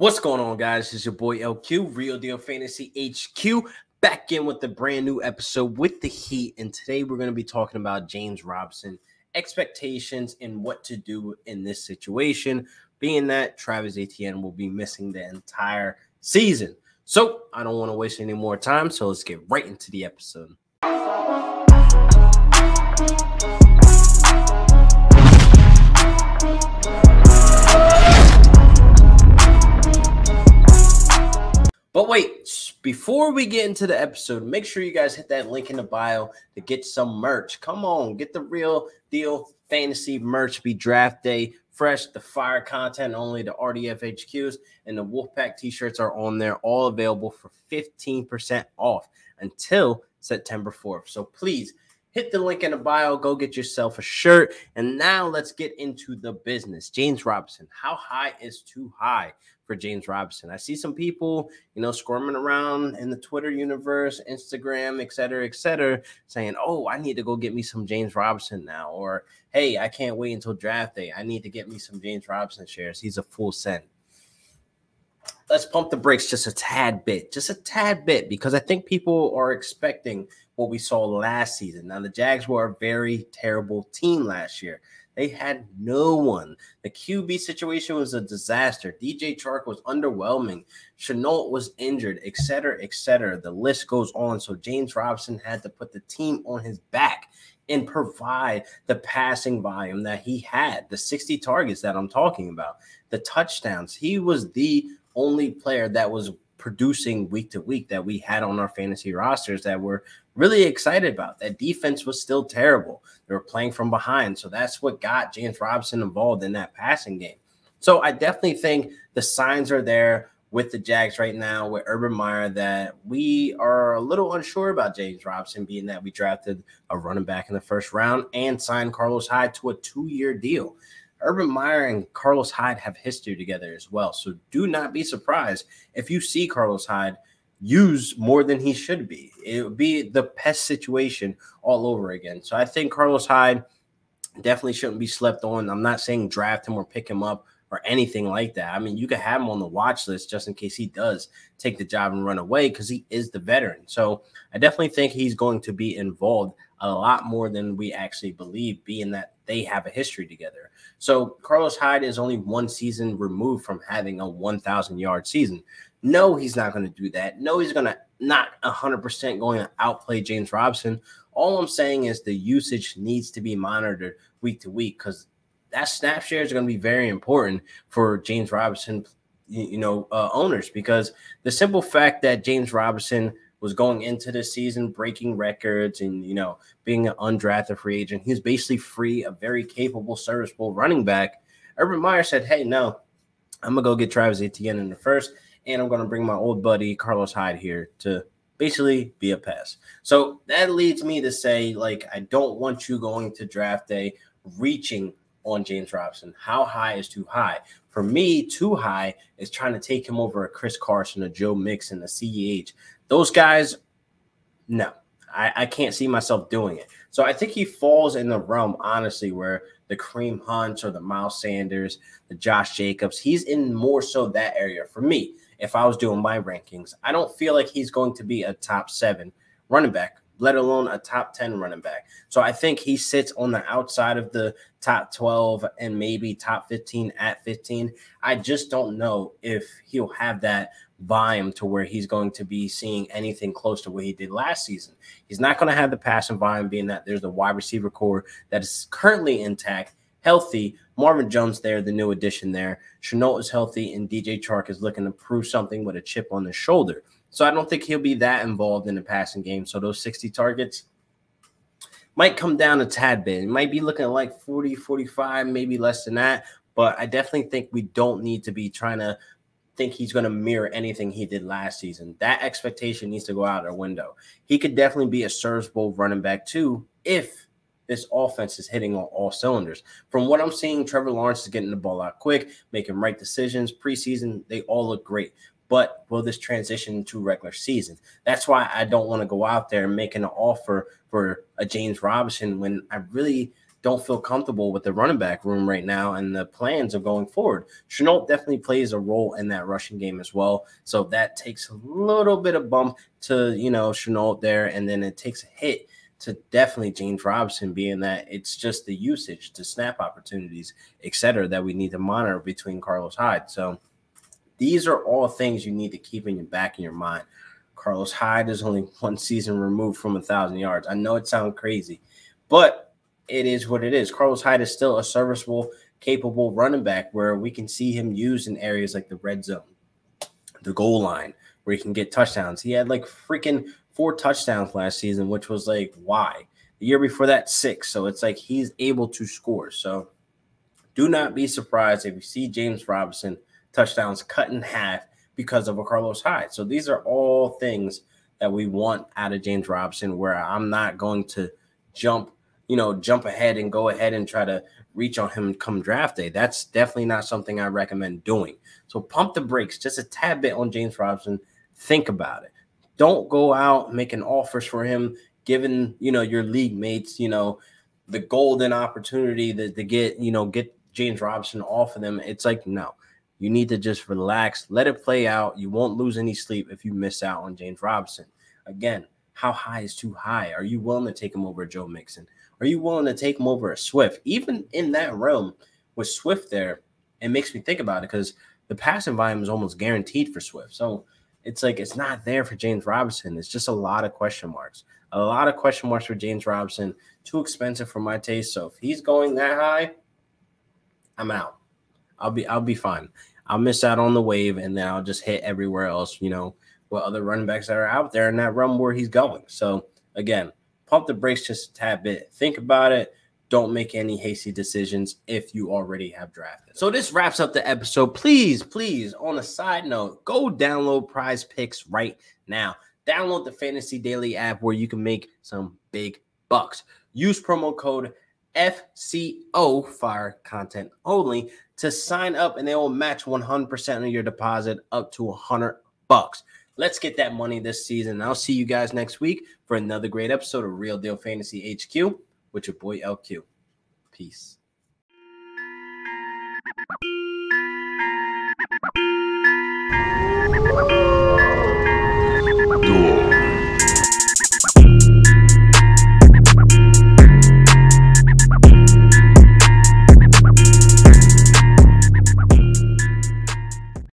What's going on, guys? It's your boy LQ, Real Deal Fantasy HQ, back in with a brand new episode with the Heat. And today we're going to be talking about James Robinson, expectations, and what to do in this situation, being that Travis Etienne will be missing the entire season. So I don't want to waste any more time, so let's get right into the episode. But wait, before we get into the episode, make sure you guys hit that link in the bio to get some merch. Come on, get the Real Deal Fantasy merch. Be draft day fresh, the fire content only, the RDF HQs, and the Wolfpack t-shirts are on there, all available for 15% off until September 4th. So please hit the link in the bio, go get yourself a shirt. And now let's get into the business. James Robinson, how high is too high for James Robinson? I see some people, squirming around in the Twitter universe, Instagram, et cetera, saying, oh, I need to go get me some James Robinson now. Or, hey, I can't wait until draft day. I need to get me some James Robinson shares. He's a full send. Let's pump the brakes just a tad bit, because I think people are expecting what we saw last season. Now, the Jags were a very terrible team last year. They had no one. The QB situation was a disaster. DJ Chark was underwhelming. Chenault was injured, et cetera. The list goes on. So James Robinson had to put the team on his back and provide the passing volume that he had, the 60 targets that I'm talking about, the touchdowns. He was the only player that was producing week to week that we had on our fantasy rosters that we're really excited about. That defense was still terrible. They were playing from behind. So that's what got James Robinson involved in that passing game. So I definitely think the signs are there with the Jags right now with Urban Meyer that we are a little unsure about James Robinson, being that we drafted a running back in the first round and signed Carlos Hyde to a 2-year deal. Urban Meyer and Carlos Hyde have history together as well. So do not be surprised if you see Carlos Hyde used more than he should be. It would be the pest situation all over again. So I think Carlos Hyde definitely shouldn't be slept on. I'm not saying draft him or pick him up or anything like that. I mean, you could have him on the watch list just in case he does take the job and run away because he is the veteran. So I definitely think he's going to be involved a lot more than we actually believe, being that they have a history together. So Carlos Hyde is only one season removed from having a 1,000-yard season. No, he's not going to do that. No, he's going to not 100% going to outplay James Robinson. All I'm saying is the usage needs to be monitored week to week because that snap share is going to be very important for James Robinson, owners, because the simple fact that James Robinson was going into the season breaking records and, being an undrafted free agent, he was basically free, a very capable, serviceable running back. Urban Meyer said, hey, no, I'm going to go get Travis Etienne in the first, and I'm going to bring my old buddy Carlos Hyde here to basically be a pass. So that leads me to say, I don't want you going to draft day reaching on James Robinson. How high is too high? For me, too high is trying to take him over a Chris Carson, a Joe Mixon, a CEH. Those guys, no, I can't see myself doing it. So I think he falls in the realm, honestly, where the Kareem Hunts or the Miles Sanders, the Josh Jacobs, he's in more so that area for me. If I was doing my rankings, I don't feel like he's going to be a top 7 running back, let alone a top 10 running back. So I think he sits on the outside of the top 12 and maybe top 15 at 15. I just don't know if he'll have that volume to where he's going to be seeing anything close to what he did last season. He's not going to have the passing volume, being that there's a wide receiver core that is currently intact, healthy. Marvin Jones there, the new addition there. Chenault is healthy, and DJ Chark is looking to prove something with a chip on his shoulder. So I don't think he'll be that involved in the passing game. So those 60 targets might come down a tad bit. It might be looking like 40, 45, maybe less than that. But I definitely think we don't need to be trying to think he's going to mirror anything he did last season. That expectation needs to go out our window. He could definitely be a serviceable running back too if this offense is hitting on all cylinders. From what I'm seeing, Trevor Lawrence is getting the ball out quick, making right decisions. Preseason, they all look great. But will this transition to regular season? That's why I don't want to go out there and make an offer for a James Robinson when I really don't feel comfortable with the running back room right now and the plans of going forward. Shenault definitely plays a role in that rushing game as well. So that takes a little bit of bump to, Shenault there, and then it takes a hit to definitely James Robinson, being that it's just the usage, the snap opportunities, et cetera, that we need to monitor between Carlos Hyde. So these are all things you need to keep in your back in your mind. Carlos Hyde is only one season removed from 1,000 yards. I know it sounds crazy, but it is what it is. Carlos Hyde is still a serviceable, capable running back where we can see him used in areas like the red zone, the goal line, where he can get touchdowns. He had like freaking 4 touchdowns last season, which was like, why? The year before that, 6. So it's like he's able to score. So do not be surprised if you see James Robinson touchdowns cut in half because of a Carlos Hyde. So these are all things that we want out of James Robinson, where I'm not going to jump ahead and go ahead and try to reach on him come draft day. That's definitely not something I recommend doing. So pump the brakes just a tad bit on James Robinson. Think about it. Don't go out making offers for him, giving, your league mates, the golden opportunity to get James Robinson off of them. It's like, no, you need to just relax, let it play out. You won't lose any sleep if you miss out on James Robinson. Again, how high is too high? Are you willing to take him over Joe Mixon? Are you willing to take him over a Swift? Even in that realm with Swift there, it makes me think about it because the passing volume is almost guaranteed for Swift. So it's like it's not there for James Robinson. It's just a lot of question marks. A lot of question marks for James Robinson. Too expensive for my taste. So if he's going that high, I'm out. I'll be fine. I'll miss out on the wave, and then I'll just hit everywhere else, with other running backs that are out there in that realm where he's going. So again, pump the brakes just a tad bit. Think about it. Don't make any hasty decisions if you already have drafted. So this wraps up the episode. Please, on a side note, go download Prize Picks right now. Download the Fantasy Daily app where you can make some big bucks. Use promo code FCO, fire content only, to sign up, and they will match 100% of your deposit up to $100. Let's get that money this season. I'll see you guys next week for another great episode of Real Deal Fantasy HQ with your boy LQ. Peace.